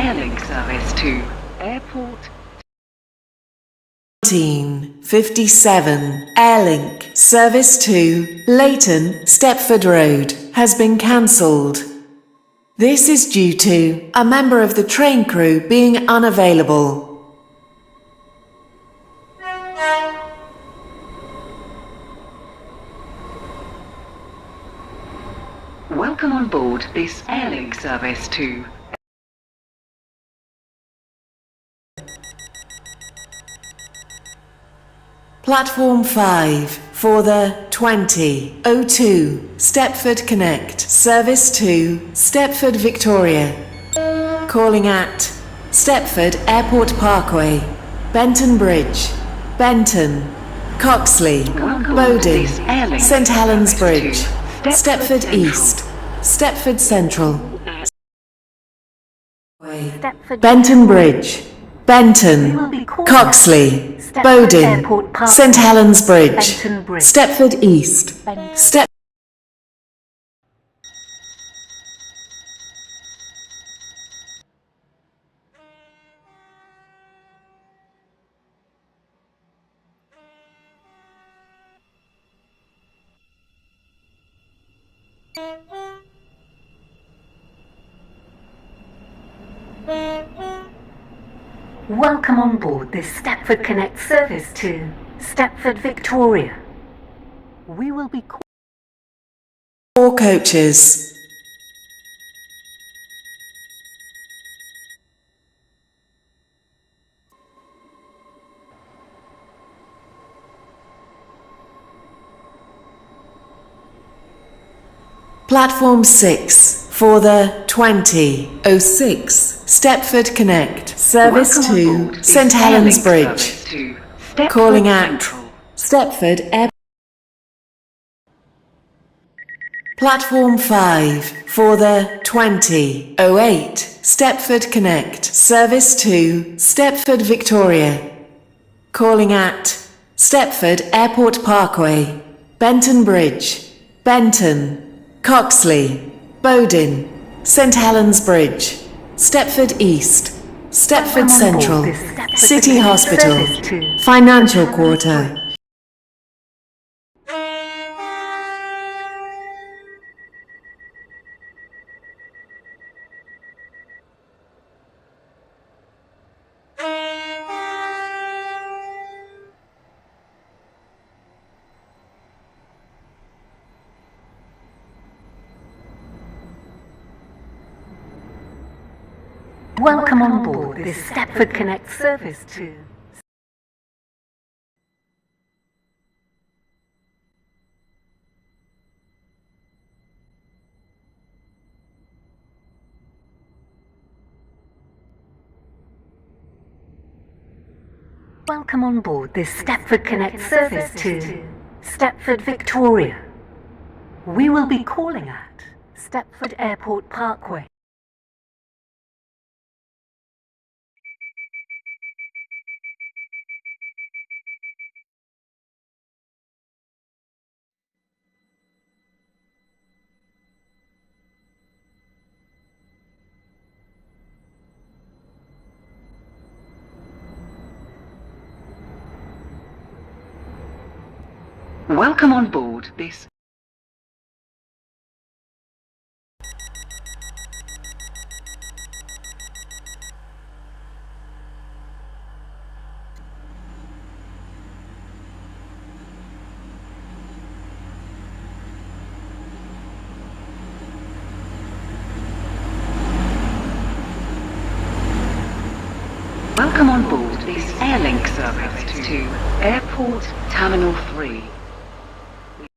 Airlink service to Airport 1957 Airlink service to Leighton, Stepford Road has been cancelled. This is due to a member of the train crew being unavailable. Welcome on board this Airlink service to Platform 5 for the 2002 Stepford Connect service to Stepford Victoria. Calling at Stepford Airport Parkway, Benton Bridge, Benton, Coxley, Bowden, St Helens Bridge, Stepford East, Stepford Central, Benton Bridge, Benton, Coxley, Bowden, St Helens Bridge, Stepford East, Welcome on board this Stepford Connect service to Stepford Victoria. We will be 4 coaches. Platform 6 for the 2006 Stepford Connect service to St Helens Bridge. Calling at Stepford Airport. Platform 5 for the 2008 Stepford Connect service to Stepford Victoria. Calling at Stepford Airport Parkway, Benton Bridge, Benton, Coxley, Bowden, St Helens Bridge, Stepford East, Stepford Central, City Hospital, Financial Quarter. Welcome on board this Stepford Connect service to Welcome on board this Stepford Connect service to Stepford Victoria. We will be calling at Stepford Airport Parkway. Welcome on board this Welcome on board this Airlink service to Airport Terminal 3.